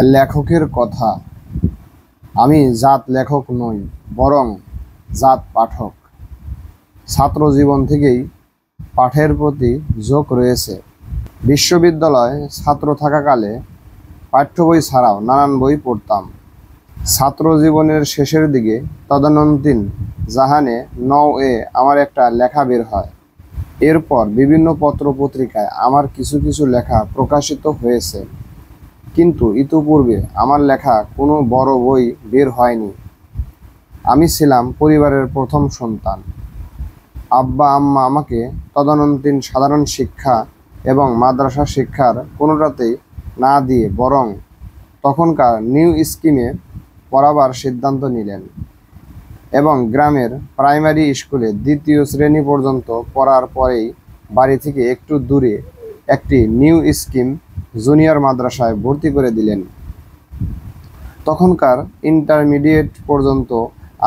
লেখকের কথা। আমি জাত লেখক নই, বরং জাত পাঠক। ছাত্র জীবন থেকেই পাঠের প্রতি ঝোঁক রয়েছে। বিশ্ববিদ্যালয়ে ছাত্র থাকাকালে পাঠ্য বই ছাড়াও নানান বই পড়তাম। ছাত্র জীবনের শেষের দিকে তদানীন্তন জাহানে নও-এ আমার একটা লেখা বের হয়। এরপর বিভিন্ন পত্র পত্রিকায় আমার কিছু কিছু লেখা প্রকাশিত হয়েছে, কিন্তু ইতিপূর্বে আমার লেখা কোনো বড় বই বের হয়নি। আমি ছিলাম পরিবারের প্রথম সন্তান। আব্বা আম্মা আমাকে তদানীন্তন সাধারণ শিক্ষা এবং মাদ্রাসা শিক্ষার কোনোটাতেই না দিয়ে বরং তখনকার নিউ স্কিমে পড়াবার সিদ্ধান্ত নিলেন এবং গ্রামের প্রাইমারি স্কুলে দ্বিতীয় শ্রেণী পর্যন্ত পড়ার পরেই বাড়ি থেকে একটু দূরে একটি নিউ স্কিম জুনিয়র মাদ্রাসায় ভর্তি করে দিলেন। তখনকার ইন্টারমিডিয়েট পর্যন্ত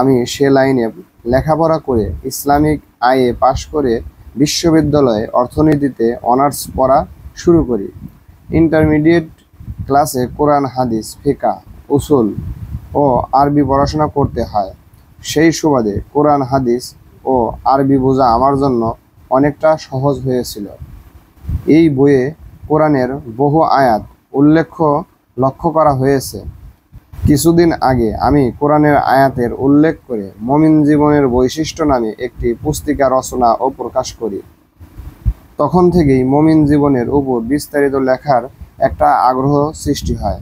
আমি সে লাইনে লেখাপড়া করে ইসলামিক আইএ পাশ করে বিশ্ববিদ্যালয়ে অর্থনীতিতে অনার্স পড়া শুরু করি। ইন্টারমিডিয়েট ক্লাসে কোরআন, হাদিস, ফিকহ, উসুল ও আরবি পড়াশোনা করতে হয়। সেই সুবাদে কোরআন, হাদিস ও আরবি বোঝা আমার জন্য অনেকটা সহজ হয়েছিল। এই বইয়ে কোরআনের বহু আয়াত লক্ষ্য করা হয়েছে। কিছুদিন আগে আমি কোরআনের আয়াতের উল্লেখ করে মুমিন জীবনের বৈশিষ্ট্য নামে একটি পুস্তিকা রচনা ও প্রকাশ করি। তখন থেকেই মুমিন জীবনের উপর বিস্তারিত লেখার একটা আগ্রহ সৃষ্টি হয়।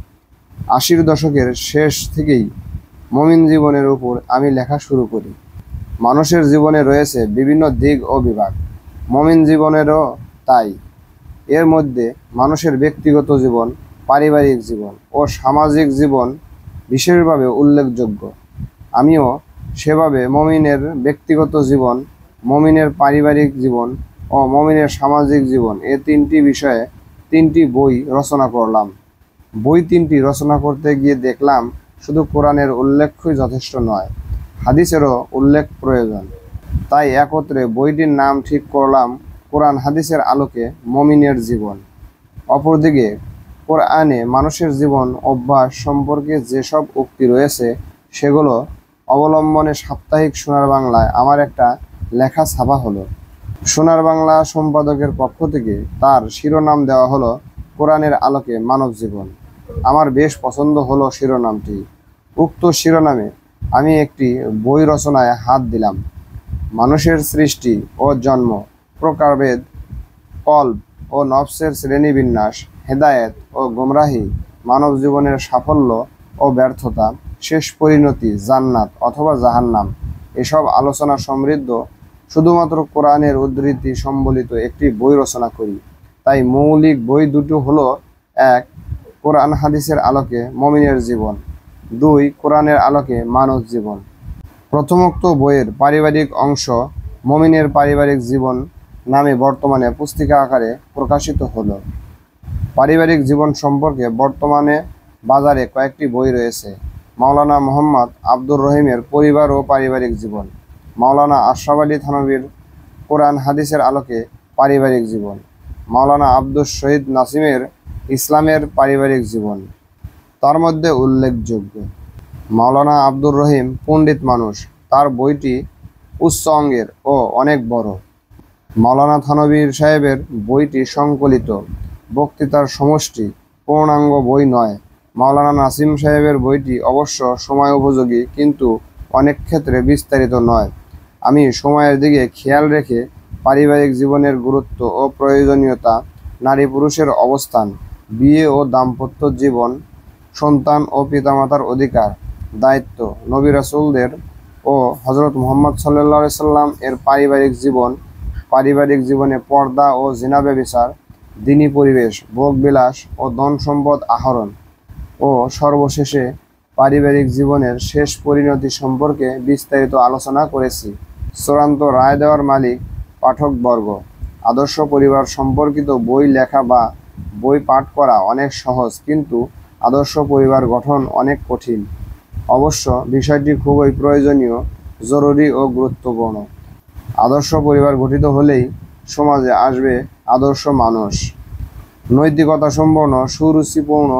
80-র দশকের শেষ থেকেই মুমিন জীবনের উপর আমি লেখা শুরু করি। মানুষের জীবনে রয়েছে বিভিন্ন দিক ও বিভাগ, মুমিন জীবনেরও তাই। এর মধ্যে মানুষের ব্যক্তিগত জীবন, পারিবারিক জীবন ও সামাজিক জীবন বিশেষভাবে উল্লেখযোগ্য। আমিও সেভাবে মুমিনের ব্যক্তিগত জীবন, মুমিনের পারিবারিক জীবন ও মুমিনের সামাজিক জীবন এ তিনটি বিষয়ে 3টি বই রচনা করলাম। বই 3টি রচনা করতে গিয়ে দেখলাম শুধু কোরআনের উল্লেখই যথেষ্ট নয়, হাদিসেরও উল্লেখ প্রয়োজন। তাই একত্রে বইটির নাম ঠিক করলাম কোরআন হাদিসের আলোকে মুমিনের জীবন। অপরদিকে কোরআনে মানুষের জীবন অভ্যাস সম্পর্কে যেসব উক্তি রয়েছে সেগুলো অবলম্বনে সাপ্তাহিক সোনার বাংলায় আমার একটা লেখা ছাপা হলো। সোনার বাংলা সম্পাদকের পক্ষ থেকে তার শিরোনাম দেওয়া হলো কোরআনের আলোকে মানব জীবন। আমার বেশ পছন্দ হলো শিরোনামটি। উক্ত শিরোনামে আমি একটি বই রচনায় হাত দিলাম। মানুষের সৃষ্টি ও জন্ম, প্রকারভেদ, কল্প ও নফসের শ্রেণীবিন্যাস, হেদায়েত ও গুমরাহি, মানব জীবনের সাফল্য ও ব্যর্থতা, শেষ পরিণতি, জান্নাত অথবা জাহান্নাম, এসব আলোচনা সমৃদ্ধ শুধুমাত্র কোরআনের উদ্ধৃতি সম্বলিত একটি বই রচনা করি। তাই মৌলিক বই দুটো হলো: 1. কোরআন হাদিসের আলোকে মুমিনের জীবন, 2. কোরআনের আলোকে মানব জীবন। প্রথমোক্ত বইয়ের পারিবারিক অংশ মুমিনের পারিবারিক জীবন নামে বর্তমানে পুস্তিকা আকারে প্রকাশিত হলো। পারিবারিক জীবন সম্পর্কে বর্তমানে বাজারে কয়েকটি বই রয়েছে: মাওলানা মোহাম্মদ আব্দুর রহিমের পরিবার ও পারিবারিক জীবন, মাওলানা আশরাফ আলী থানভীর কোরআন হাদিসের আলোকে পারিবারিক জীবন, মাওলানা আব্দুস শহীদ নাসিমের ইসলামের পারিবারিক জীবন। তার মধ্যে উল্লেখযোগ্য মাওলানা আব্দুর রহিম পণ্ডিত মানুষ, তার বইটি উচ্চ অঙ্গের ও অনেক বড়। মাওলানা থানভীর সাহেবের বইটি সংকলিত, বক্তৃতার সমষ্টি, পূর্ণাঙ্গ বই নয়। মাওলানা নাসিম সাহেবের বইটি অবশ্য সময় উপযোগী, কিন্তু অনেক ক্ষেত্রে বিস্তারিত নয়। আমি সময়ের দিকে খেয়াল রেখে পারিবারিক জীবনের গুরুত্ব ও প্রয়োজনীয়তা, নারী পুরুষের অবস্থান, বিয়ে ও দাম্পত্য জীবন, সন্তান ও পিতামাতার অধিকার, দায়িত্ব, নবী রাসূলদের ও হযরত মুহাম্মদ সাল্লাল্লাহু আলাইহি সাল্লাম এর পারিবারিক জীবন, পারিবারিক জীবনে পর্দা ও জিনা ব্যভিচার, দিনী পরিবেশ, ভোগবিলাস ও ধন সম্পদ আহরণ ও সর্বশেষে পারিবারিক জীবনের শেষ পরিণতি সম্পর্কে বিস্তারিত আলোচনা করেছি। চূড়ান্ত রায় দেওয়ার মালিক পাঠকবর্গ। আদর্শ পরিবার সম্পর্কিত বই লেখা বা বই পাঠ করা অনেক সহজ, কিন্তু আদর্শ পরিবার গঠন অনেক কঠিন। অবশ্য বিষয়টি খুবই প্রয়োজনীয়, জরুরি ও গুরুত্বপূর্ণ। আদর্শ পরিবার গঠিত হলেই সমাজে আসবে আদর্শ মানুষ। নৈতিকতা সম্পন্ন, সুরুচিপূর্ণ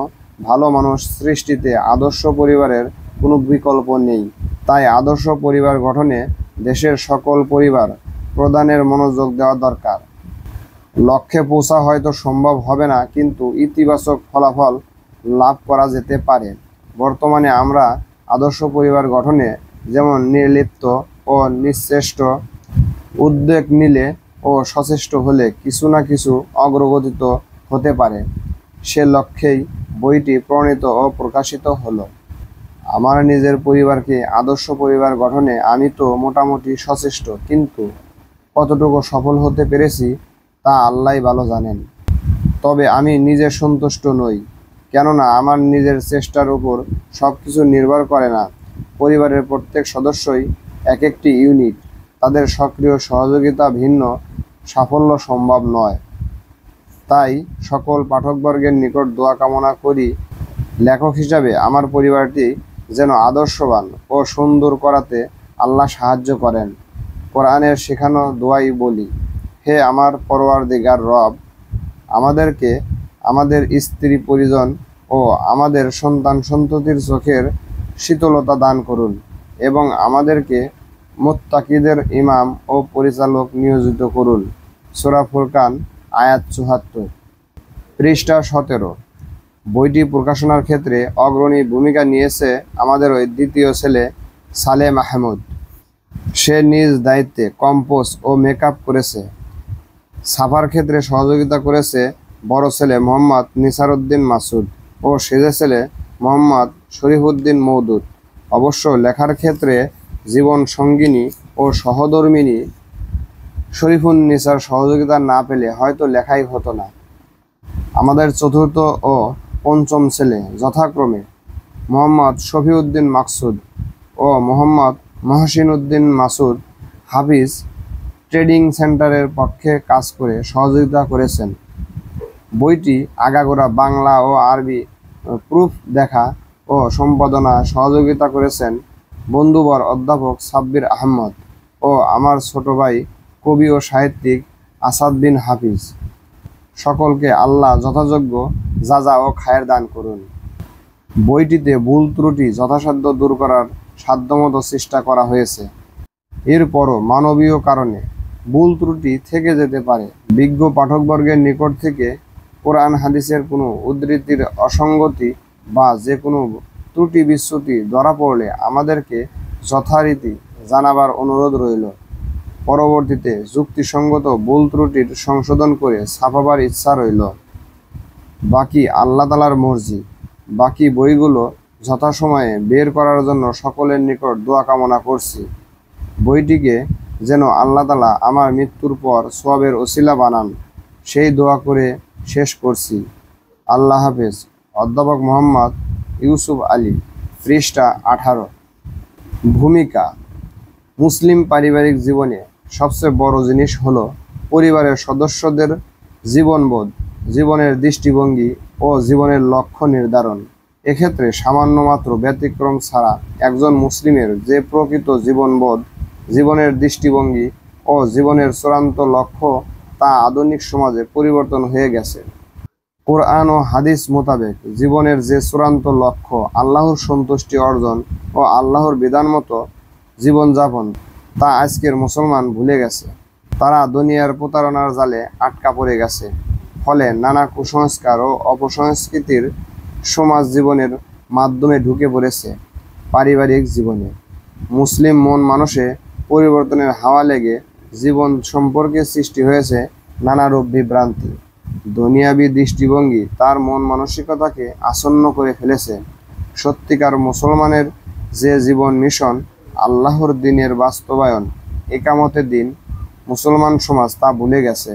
ভালো মানুষ সৃষ্টিতে আদর্শ পরিবারের কোনো বিকল্প নেই। তাই আদর্শ পরিবার গঠনে দেশের সকল পরিবার প্রদানের মনোযোগ দেওয়া দরকার। লক্ষ্যে পৌঁছা হয়তো সম্ভব হবে না, কিন্তু ইতিবাচক ফলাফল লাভ করা যেতে পারে। বর্তমানে আমরা আদর্শ পরিবার গঠনে যেমন নির্লিপ্ত ও নিশ্চেষ্ট উদ্যোগ নিলে ও সচেষ্ট হলে কিছু না কিছু অগ্রগতি তো হতে পারে। সে লক্ষ্যেই বইটি প্রণীত ও প্রকাশিত হলো। আমার নিজের পরিবারকে আদর্শ পরিবার গঠনে আমি তো মোটামুটি সচেষ্ট, কিন্তু কতটুকু সফল হতে পেরেছি তা আল্লাহই ভালো জানেন। তবে আমি নিজে সন্তুষ্ট নই, কেননা আমার নিজের চেষ্টার উপর সব কিছু নির্ভর করে না। পরিবারের প্রত্যেক সদস্যই এক একটি ইউনিট, তাদের সক্রিয় সহযোগিতা ভিন্ন সাফল্য সম্ভব নয়। তাই সকল পাঠকবর্গের নিকট দোয়া কামনা করি, লেখক হিসাবে আমার পরিবারটি যেন আদর্শবান ও সুন্দর করাতে আল্লাহ সাহায্য করেন। কোরআনের শেখানো দোয়াই বলি, হে আমার পরওয়ারদিগার রব, আমাদেরকে, আমাদের স্ত্রী পরিজন ও আমাদের সন্তান সন্ততির চোখের শীতলতা দান করুন এবং আমাদেরকে মুত্তাকিদের ইমাম ও পরিচালক নিয়োজিত করুন। সূরা ফুরকান আয়াত ৭৪, পৃষ্ঠা ১৭। বইটি প্রকাশনার ক্ষেত্রে অগ্রণী ভূমিকা নিয়েছে আমাদের ওই দ্বিতীয় ছেলে সালেহ মাহমুদ। সে নিজ দায়িত্বে কম্পোজ ও মেকআপ করেছে। ছাপার ক্ষেত্রে সহযোগিতা করেছে বড় ছেলে মোহাম্মদ নিসারউদ্দিন মাসুদ ও সেজে ছেলে মোহাম্মদ শরীফউদ্দিন মওদুদ। অবশ্য লেখার ক্ষেত্রে জীবন সঙ্গিনী ও সহধর্মিণী শরীফুন্নিসার সহযোগিতা না পেলে হয়তো লেখাই হতো না। আমাদের চতুর্থ ও পঞ্চম ছেলে যথাক্রমে মোহাম্মদ শফিউদ্দিন মাকসুদ ও মোহাম্মদ মহসিনউদ্দিন মাসুদ হাফিজ ট্রেডিং সেন্টারের পক্ষে কাজ করে সহযোগিতা করেছেন। বইটি আগাগোড়া বাংলা ও আরবি প্রুফ দেখা ও সম্পাদনা সহযোগিতা করেছেন বন্ধুবর অধ্যাপক সাব্বির আহমদ ও আমার ছোট ভাই কবি ও সাহিত্যিক আসাদ বিন হাফিজ। সকলকে আল্লাহ যথাযোগ্য যাজা ও খায়ের দান করুন। বইটিতে ভুল ত্রুটি যথাসাধ্য দূর করার সাধ্যমতো চেষ্টা করা হয়েছে। এরপরও মানবীয় কারণে ভুল ত্রুটি থেকে যেতে পারে। বিজ্ঞ পাঠকবর্গের নিকট থেকে কোরআন হাদিসের কোনো উদ্ধৃতির অসঙ্গতি বা যে কোনো ত্রুটি বিচ্যুতি ধরা পড়লে আমাদেরকে যথারীতি জানাবার অনুরোধ রইল। পরবর্তীতে যুক্তিসঙ্গত ভুল ত্রুটির সংশোধন করে ছাপাবার ইচ্ছা রইল। বাকি আল্লাহ তাআলার মর্জি। বাকি বইগুলো যথাসময়ে বের করার জন্য সকলের নিকট দোয়া কামনা করছি। বইটিকে যেন আল্লাহ তাআলা আমার মৃত্যুর পর সওয়াবের ওসিলা বানান, সেই দোয়া করে শেষ করছি। আল্লাহ হাফেজ। অধ্যাপক মোহাম্মদ ইউসুফ আলী, পৃষ্ঠা ১৮। ভূমিকা। মুসলিম পারিবারিক জীবনে সবচেয়ে বড় জিনিস হলো পরিবারের সদস্যদের জীবনবোধ, জীবনের দৃষ্টিভঙ্গি ও জীবনের লক্ষ্য নির্ধারণ। এক্ষেত্রে সামান্য মাত্র ব্যতিক্রম ছাড়া একজন মুসলিমের যে প্রকৃত জীবনবোধ, জীবনের দৃষ্টিভঙ্গি ও জীবনের চূড়ান্ত লক্ষ্য তা আধুনিক সমাজে পরিবর্তন হয়ে গেছে। কোরআন ও হাদিস মোতাবেক জীবনের যে চূড়ান্ত লক্ষ্য আল্লাহর সন্তুষ্টি অর্জন ও আল্লাহর বিধান মতো জীবনযাপন, তা আজকের মুসলমান ভুলে গেছে। তারা দুনিয়ার প্রতারণার জালে আটকা পড়ে গেছে। ফলে নানা কুসংস্কার ও অপসংস্কৃতির সমাজ জীবনের মাধ্যমে ঢুকে পড়েছে পারিবারিক জীবনে। মুসলিম মন মানুষে পরিবর্তনের হাওয়া লেগে জীবন সম্পর্কে সৃষ্টি হয়েছে নানারূপ বিভ্রান্তি। দুনিয়াবী দৃষ্টিভঙ্গি তার মন মানসিকতাকে আসন্ন করে ফেলেছে। সত্যিকার মুসলমানের যে জীবন মিশন, আল্লাহর দ্বীনের বাস্তবায়ন, একামতের দিন, মুসলমান সমাজ তা ভুলে গেছে।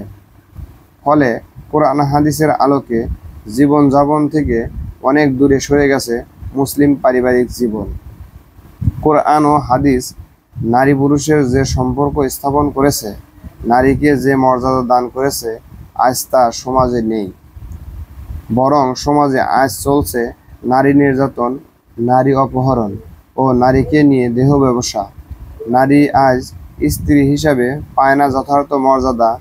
ফলে কোরআন হাদিসের আলোকে জীবনযাপন থেকে অনেক দূরে সরে গেছে মুসলিম পারিবারিক জীবন। কোরআন ও হাদিস নারী পুরুষের যে সম্পর্ক স্থাপন করেছে, নারীকে যে মর্যাদা দান করেছে, আজ তা সমাজে নেই। বরং সমাজে আজ চলছে নারী নির্যাতন, নারী অপহরণ ও নারীকে নিয়ে দেহ ব্যবসা। নারী আজ স্ত্রী হিসাবে পায় না যথার্থ মর্যাদা,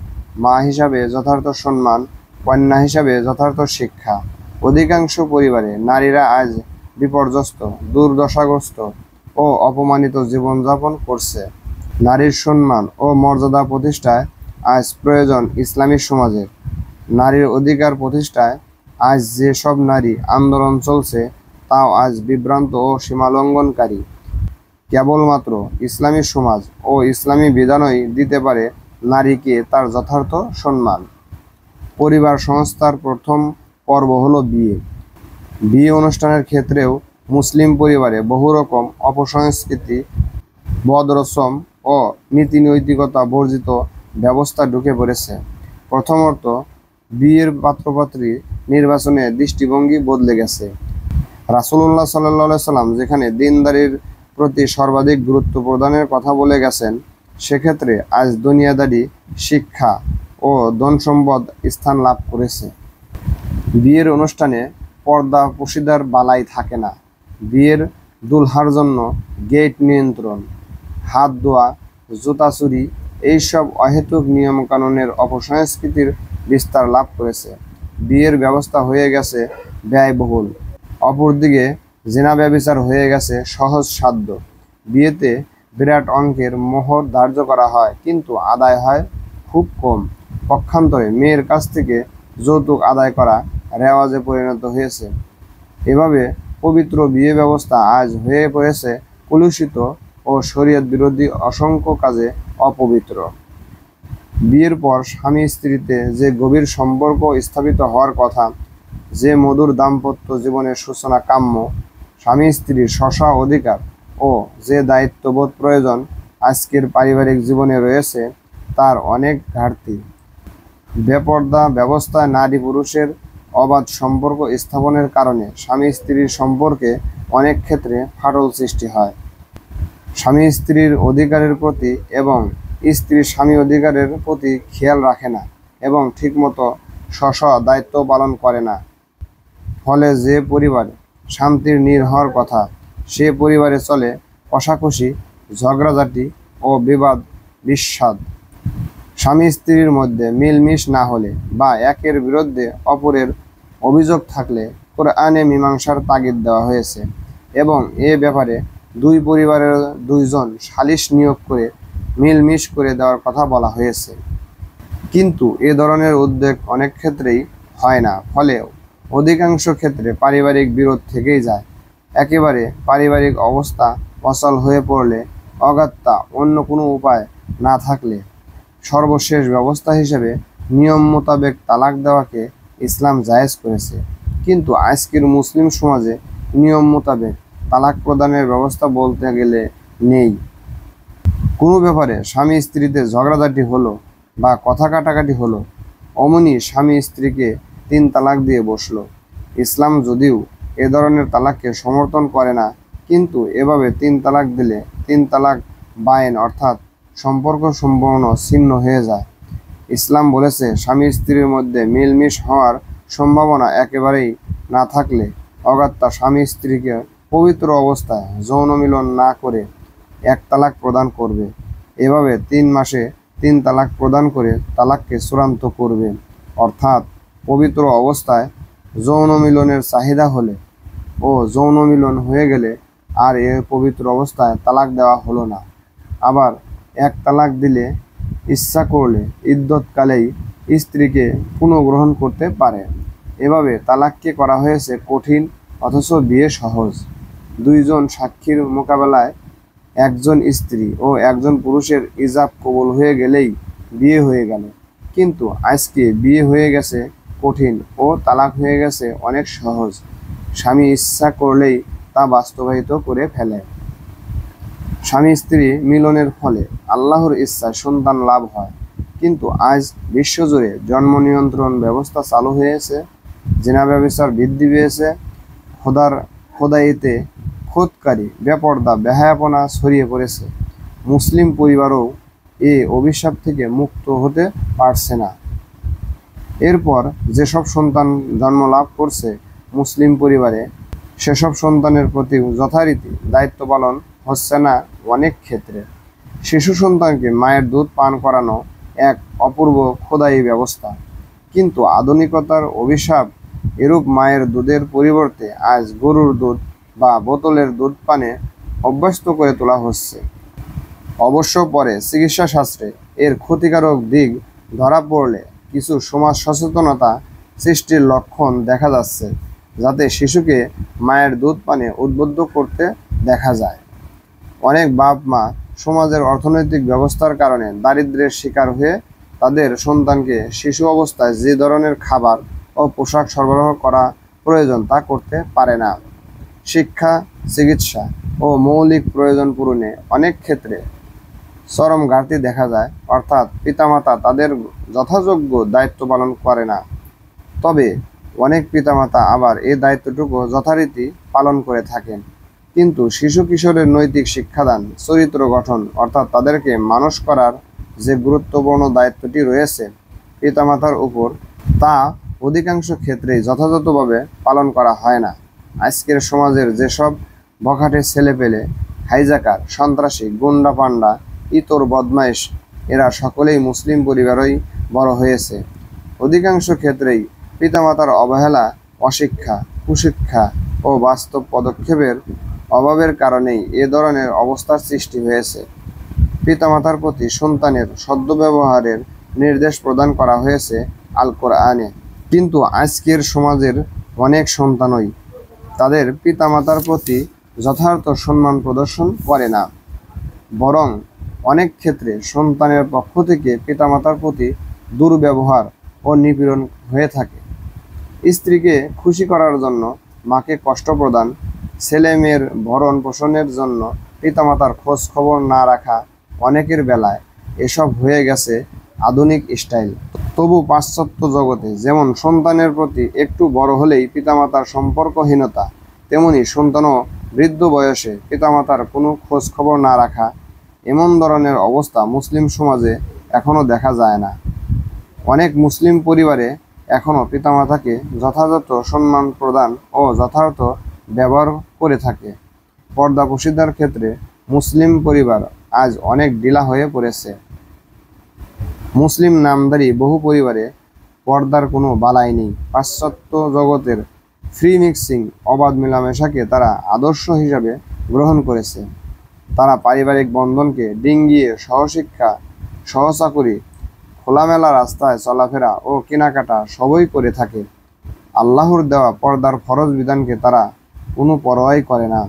মা হিসাবে যথার্থ সম্মান, কন্যা হিসাবে যথার্থ শিক্ষা অধিকাংশ পরিবারে নারীরা আজ বিপর্যস্ত, দুর্দশাগ্রস্ত ও অপমানিত জীবনযাপন করছে। নারীর সম্মান ও মর্যাদা প্রতিষ্ঠায় আজ প্রয়োজন ইসলামী সমাজের। নারীর অধিকার প্রতিষ্ঠায় আজ যে সব নারী আন্দোলন চলছে তাও আজ বিভ্রান্ত ও সীমালঙ্ঘনকারী। কেবলমাত্র ইসলামী সমাজ ও ইসলামী বিধানই দিতে পারে নারীকে তার যথার্থ সম্মান। পরিবার সংস্থার প্রথম পর্ব হলো বিয়ে। বিয়ে অনুষ্ঠানের ক্ষেত্রেও মুসলিম পরিবারে বহু রকম অপসংস্কৃতি, বদরসম ও নীতি নৈতিকতা বর্জিত ব্যবস্থা ঢুকে পড়েছে। প্রথমত, বিয়ের পাত্রপাত্রী নির্বাচনে দৃষ্টিভঙ্গি বদলে গেছে। রাসূলুল্লাহ সাল্লাল্লাহু আলাইহি সাল্লাম যেখানে দিনদারির প্রতি সর্বাধিক গুরুত্ব প্রদানের কথা বলে গেছেন, সেক্ষেত্রে আজ দুনিয়াদারি, শিক্ষা ও ধনসম্পদ স্থান লাভ করেছে। বিয়ের অনুষ্ঠানে পর্দা পশিদার বালাই থাকে না। বিয়ের দুলহার জন্য গেট নিয়ন্ত্রণ, হাত ধোয়া, জুতা চুরি এইসব অহেতুক নিয়মকানুনের অপসংস্কৃতির বিস্তার লাভ করেছে। বিয়ের ব্যবস্থা হয়ে গেছে ব্যয়বহুল। অপরদিকে জিনা ব্যভিচার হয়ে গেছে সহজসাধ্য। বিয়েতে বিরাট অঙ্কের মোহর ধার্য করা হয়, কিন্তু আদায় হয় খুব কম। পক্ষান্তরে মেয়ের কাছ থেকে যৌতুক আদায় করা রেওয়াজে পরিণত হয়েছে। এভাবে পবিত্র বিয়ে ব্যবস্থা আজ হয়ে পড়েছে কলুষিত ও শরীয়ত বিরোধী অসংখ্য কাজে অপবিত্র। বিয়ের পর স্বামী স্ত্রীতে যে গভীর সম্পর্ক স্থাপিত হওয়ার কথা, যে মধুর দাম্পত্য জীবনের সূচনা কাম্য, স্বামী স্ত্রীর স্ব অধিকার ও যে দায়িত্ববোধ প্রয়োজন আজকের পারিবারিক জীবনে রয়েছে, তার অনেক ঘাটতি। বেপর্দা ব্যবস্থায় নারী পুরুষের অবাধ সম্পর্ক স্থাপনের কারণে স্বামী স্ত্রীর সম্পর্কে অনেক ক্ষেত্রে ফাটল সৃষ্টি হয়। স্বামী স্ত্রীর অধিকারের প্রতি এবং স্ত্রী স্বামী অধিকারের প্রতি খেয়াল রাখে না এবং ঠিকমতো স্ব দায়িত্ব পালন করে না। ফলে যে পরিবারে শান্তির নীড় হওয়ার কথা, সে পরিবারে চলে কষাকষি, ঝগড়াঝাটি ও বিবাদ বিস্বাদ। স্বামী স্ত্রীর মধ্যে মিলমিশ না হলে বা একের বিরুদ্ধে অপরের অভিযোগ থাকলে কোরআনে মীমাংসার তাগিদ দেওয়া হয়েছে এবং এ ব্যাপারে দুই পরিবারের দুইজন সালিস নিয়োগ করে মিলমিশ করে দেওয়ার কথা বলা হয়েছে। কিন্তু এ ধরনের উদ্যোগ অনেক ক্ষেত্রেই হয় না, ফলে অধিকাংশ ক্ষেত্রে পারিবারিক বিরোধ থেকেই যায়। একেবারে পারিবারিক অবস্থা অচল হয়ে পড়লে, অগত্যা অন্য কোনো উপায় না থাকলে সর্বশেষ ব্যবস্থা হিসেবে নিয়ম মোতাবেক তালাক দেওয়াকে ইসলাম জায়েজ করেছে। কিন্তু আজকের মুসলিম সমাজে নিয়ম মোতাবেক তালাক প্রদানের ব্যবস্থা বলতে গেলে নেই। কোনো ব্যাপারে স্বামী স্ত্রীতে ঝগড়াঝাটি হলো বা কথা কাটাকাটি হলো, অমনি স্বামী স্ত্রীকে 3 তালাক দিয়ে বসলো। ইসলাম যদিও এ ধরনের তালাককে সমর্থন করে না, কিন্তু এভাবে 3 তালাক দিলে 3 তালাক বায়েন অর্থাৎ সম্পর্ক সম্পূর্ণ ছিন্ন হয়ে যায়। ইসলাম বলেছে, স্বামী স্ত্রীর মধ্যে মিলমিশ হওয়ার সম্ভাবনা একেবারেই না থাকলে অগত্যা স্বামী স্ত্রীকে পবিত্র অবস্থায় যৌন মিলন না করে 1 তালাক প্রদান করবে। এভাবে 3 মাসে 3 তালাক প্রদান করে তালাককে চূড়ান্ত করবে। অর্থাৎ পবিত্র অবস্থায় যৌন মিলনের চাহিদা হলে ও যৌন মিলন হয়ে গেলে আর এ পবিত্র অবস্থায় তালাক দেওয়া হলো না। আবার 1 তালাক দিলে ইচ্ছা করলে ইদ্যৎকালেই স্ত্রীকে পুনঃগ্রহণ করতে পারে। এভাবে তালাককে করা হয়েছে কঠিন, অথচ বিয়ে সহজ। 2 জন সাক্ষীর মোকাবেলায় একজন স্ত্রী ও একজন পুরুষের ইজাব কবুল হয়ে গেলেই বিয়ে হয়ে গেল। কিন্তু আজকে বিয়ে হয়ে গেছে কঠিন ও তালাক হয়ে গেছে অনেক সহজ। স্বামী ইচ্ছা করলেই তা বাস্তবায়িত করে ফেলে। স্বামী স্ত্রী মিলনের ফলে আল্লাহর ইচ্ছায় সন্তান লাভ হয়। কিন্তু আজ বিশ্বজুড়ে জন্ম নিয়ন্ত্রণ ব্যবস্থা চালু হয়েছে, জিনা ব্যভিচার বৃদ্ধি পেয়েছে, খোদাইতে খোদকারী, বেপর্দা, বেহায়াপনা ছড়িয়ে পড়েছে। মুসলিম পরিবারও এ অভিশাপ থেকে মুক্ত হতে পারছে না। এরপর যেসব সন্তান জন্ম লাভ করছে মুসলিম পরিবারে, সেসব সন্তানের প্রতি যথারীতি দায়িত্ব পালন হচ্ছে না। অনেক ক্ষেত্রে শিশু সন্তানকে মায়ের দুধ পান করানো এক অপূর্ব খোদাই ব্যবস্থা, কিন্তু আধুনিকতার অভিশাপ এরূপ মায়ের দুধের পরিবর্তে আজ গরুর দুধ বা বোতলের দুধ পানে অভ্যস্ত করে তোলা হচ্ছে। অবশ্য পরে চিকিৎসা শাস্ত্রে এর ক্ষতিকারক দিক ধরা পড়লে কিছু সমাজ সচেতনতা সৃষ্টির লক্ষণ দেখা যাচ্ছে, যাতে শিশুকে মায়ের দুধ পানে উদ্বুদ্ধ করতে দেখা যায়। অনেক বাপ মা সমাজের অর্থনৈতিক ব্যবস্থার কারণে দারিদ্র্যের শিকার হয়ে তাদের সন্তানকে শিশু অবস্থায় যে ধরনের খাবার ও পোশাক সরবরাহ করা প্রয়োজন তা করতে পারে না। শিক্ষা, চিকিৎসা ও মৌলিক প্রয়োজন পূরণে অনেক ক্ষেত্রে চরম ঘাটতি দেখা যায়, অর্থাৎ পিতামাতা তাদের যথাযোগ্য দায়িত্ব পালন করে না। তবে অনেক পিতামাতা আবার এই দায়িত্বটুকু যথারীতি পালন করে থাকেন, কিন্তু শিশু কিশোরের নৈতিক শিক্ষাদান, চরিত্র গঠন অর্থাৎ তাদেরকে মানুষ করার যে গুরুত্বপূর্ণ দায়িত্বটি রয়েছে পিতামাতার উপর, তা অধিকাংশ ক্ষেত্রেই যথাযথভাবে পালন করা হয় না। আজকের সমাজের যেসব বখাটে ছেলেপেলে, হাইজাকার, সন্ত্রাসী, গুন্ডা পান্ডা, ইতর বদমাইশ, এরা সকলেই মুসলিম পরিবারেই বড় হয়েছে। অধিকাংশ ক্ষেত্রেই পিতামাতার অবহেলা, অশিক্ষা, কুশিক্ষা ও বাস্তব পদক্ষেপের অভাবের কারণেই এ ধরনের অবস্থার সৃষ্টি হয়েছে। পিতামাতার প্রতি সন্তানের সদ্ব্যবহারের নির্দেশ প্রদান করা হয়েছে আল কোরআনে, কিন্তু আজকের সমাজের অনেক সন্তানই তাদের পিতামাতার প্রতি যথার্থ সম্মান প্রদর্শন করে না, বরং অনেক ক্ষেত্রে সন্তানের পক্ষ থেকে পিতামাতার প্রতি দুর্ব্যবহার ও নিপীড়ন হয়ে থাকে। স্ত্রীকে খুশি করার জন্য মাকে কষ্ট প্রদান, ছেলে মেয়ের ভরণ পোষণের জন্য পিতামাতার খোঁজ খবর না রাখা, অনেকের বেলায় এসব হয়ে গেছে আধুনিক স্টাইল। তবু পাশ্চাত্য জগতে যেমন সন্তানের প্রতি একটু বড় হলেই পিতামাতার সম্পর্কহীনতা, তেমনি সন্তানও বৃদ্ধ বয়সে পিতামাতার কোনো খোঁজ খবর না রাখা, এমন ধরনের অবস্থা মুসলিম সমাজে এখনও দেখা যায় না। অনেক মুসলিম পরিবারে এখনও পিতামাতাকে যথাযথ সম্মান প্রদান ও যথার্থ ব্যবহার করে থাকে। পর্দাপোশিতার ক্ষেত্রে মুসলিম পরিবার আজ অনেক ঢিলা হয়ে পড়েছে। মুসলিম নামধারী বহু পরিবারে পর্দার কোনো বালাই নেই। পাশ্চাত্য জগতের ফ্রি মিক্সিং, অবাধ মেলামেশাকে তারা আদর্শ হিসাবে গ্রহণ করেছে। তারা পারিবারিক বন্ধনকে ডিঙ্গিয়ে সহশিক্ষা, সহচাকরি, খোলামেলা রাস্তায় চলাফেরা ও কেনাকাটা সবই করে থাকে। আল্লাহর দেওয়া পর্দার ফরজ বিধানকে তারা কোনো পরোয়াই করে না।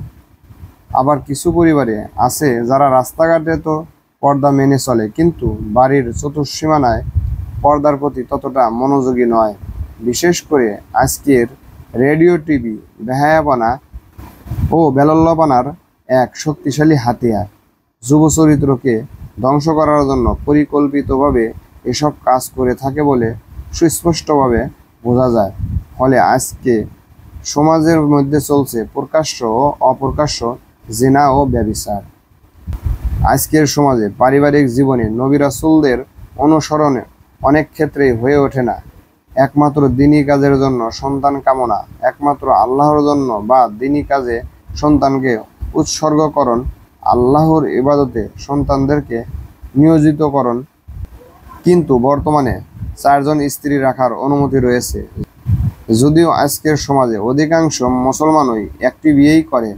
আবার কিছু পরিবারে আছে যারা রাস্তাঘাটে তো পর্দা মেনে চলে, কিন্তু বাড়ির চতুর্সীমানায় পর্দার প্রতি ততটা মনোযোগী নয়। বিশেষ করে আজকের রেডিও, টিভি বেহায়াপনা ও বেলল্যপনার এক শক্তিশালী হাতিয়ার। যুব চরিত্রকে ধ্বংস করার জন্য পরিকল্পিতভাবে এসব কাজ করে থাকে বলে সুস্পষ্টভাবে বোঝা যায়। ফলে আজকে সমাজের মধ্যে চলছে প্রকাশ্য ও অপ্রকাশ্য জিনা ও ব্যভিচার। আজকের সমাজে পারিবারিক জীবনে নবী রাসূলদের অনুসরণে অনেক ক্ষেত্রেই হয়ে ওঠে না একমাত্র দিনী কাজের জন্য সন্তান কামনা, একমাত্র আল্লাহর জন্য বা দিনী কাজে সন্তানকে উৎসর্গকরণ, আল্লাহর ইবাদতে সন্তানদেরকে নিয়োজিতকরণ। কিন্তু বর্তমানে 4 জন স্ত্রী রাখার অনুমতি রয়েছে। যদিও আজকের সমাজে অধিকাংশ মুসলমানই একটি বিয়েই করে,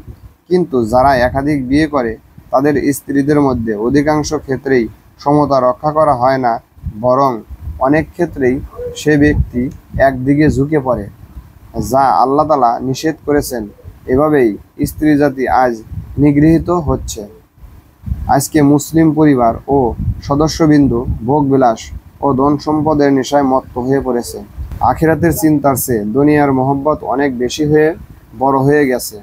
কিন্তু যারা একাধিক বিয়ে করে তাদের স্ত্রীদের মধ্যে অধিকাংশ ক্ষেত্রেই সমতা রক্ষা করা হয় না, বরং অনেক ক্ষেত্রেই সে ব্যক্তি একদিকে ঝুঁকে পড়ে, যা আল্লাহ তাআলা নিষেধ করেছেন। এভাবেই স্ত্রী জাতি আজ নিগৃহীত হচ্ছে। আজকে মুসলিম পরিবার ও সদস্যবিন্দু ভোগবিলাস ও ধন সম্পদের নেশায় মত্ত হয়ে পড়েছে। আখিরাতের চিন্তার চেয়ে দুনিয়ার মহব্বত অনেক বেশি হয়ে বড় হয়ে গেছে।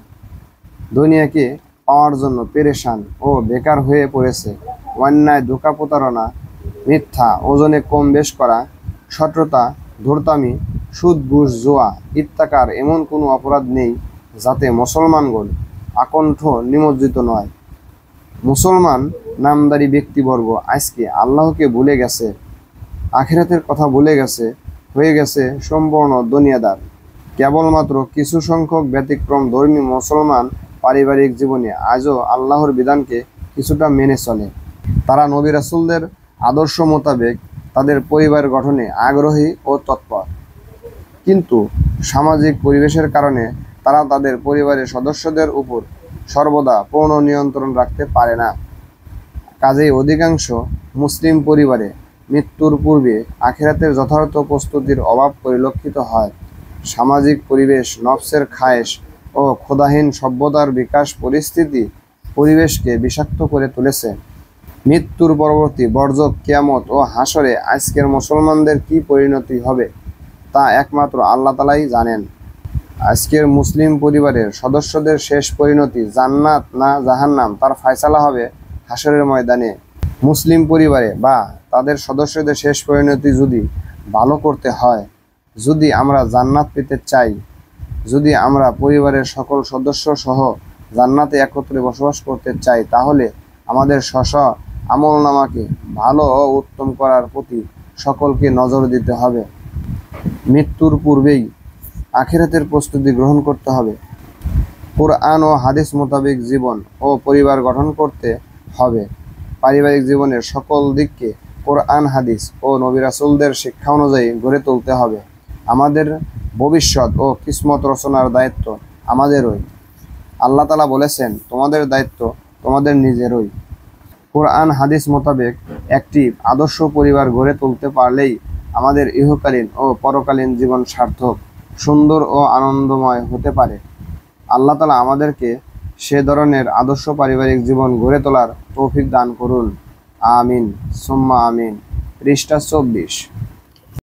দুনিয়াকে পাওয়ার জন্য পেরেশান ও বেকার হয়ে পড়েছে। অন্যায়, ধোঁকা, প্রতারণা, মিথ্যা, ওজনে কম বেশ করা, শত্রুতা, ধূর্তামি, সুদ, ঘুষ, জুয়া ইত্যাকার এমন কোনো অপরাধ নেই যাতে মুসলমানগণ আকণ্ঠ নিমজ্জিত নয়। মুসলমান নামধারী ব্যক্তিবর্গ আজকে আল্লাহকে ভুলে গেছে, আখিরাতের কথা ভুলে গেছে, হয়ে গেছে সম্পূর্ণ দুনিয়াদার। কেবলমাত্র কিছু সংখ্যক ব্যতিক্রম ধর্মী মুসলমান পারিবারিক জীবনে আজও আল্লাহর বিধানকে কিছুটা মেনে চলে। তারা নবী রাসূলদের আদর্শ মোতাবেক তাদের পরিবার গঠনে আগ্রহী ও তৎপর। কিন্তু সামাজিক পরিবেশের কারণে তারা তাদের পরিবারের সদস্যদের উপর সর্বদা পূর্ণ নিয়ন্ত্রণ রাখতে পারে না। কাজেই অধিকাংশ মুসলিম পরিবারে মৃত্যুর পূর্বে আখিরাতের যথার্থ প্রস্তুতির অভাব পরিলক্ষিত হয়। সামাজিক পরিবেশ, নফসের খায়েশ ও ক্ষুধাহীন সভ্যতার বিকাশ পরিবেশকে বিষাক্ত করে তুলেছে। মৃত্যুর পরবর্তী বর্জক কিয়ামত ও হাসরে আজকের মুসলমানদের কি পরিণতি হবে তা একমাত্র আল্লাহ তাআলাই জানেন। আজকের মুসলিম পরিবারের সদস্যদের শেষ পরিণতি জান্নাত না জাহান্নাম তার ফয়সালা হবে হাসরের ময়দানে। মুসলিম পরিবারে বা তাদের সদস্যদের শেষ পরিণতি যদি ভালো করতে হয়, যদি আমরা জান্নাত পেতে চাই, যদি আমরা পরিবারের সকল সদস্য সহ জান্নাতে একত্রে বসবাস করতে চাই, তাহলে আমাদের আমলনামাকে ভালো ও উত্তম করার প্রতি সকলকে নজর দিতে হবে। মৃত্যুর পূর্বেই আখিরাতের প্রস্তুতি গ্রহণ করতে হবে। কোরআন ও হাদিস মোতাবেক জীবন ও পরিবার গঠন করতে হবে। পারিবারিক জীবনের সকল দিককে কোরআন, হাদিস ও নবী রাসূলদের শিক্ষা অনুযায়ী গড়ে তুলতে হবে। আমাদের ভবিষ্যৎ ও কিসমত রচনার দায়িত্ব আমাদেরই। আল্লাহ তাআলা বলেছেন, তোমাদের দায়িত্ব তোমাদের নিজেরই। কোরআন হাদিস মোতাবেক একটি আদর্শ পরিবার গড়ে তুলতে পারলেই আমাদের ইহকালীন ও পরকালীন জীবন সার্থক, সুন্দর ও আনন্দময় হতে পারে। আল্লাহ তাআলা আমাদেরকে সে ধরনের আদর্শ পারিবারিক জীবন গড়ে তোলার তৌফিক দান করুন। আমিন সুম্মা আমিন। পৃষ্ঠা 24।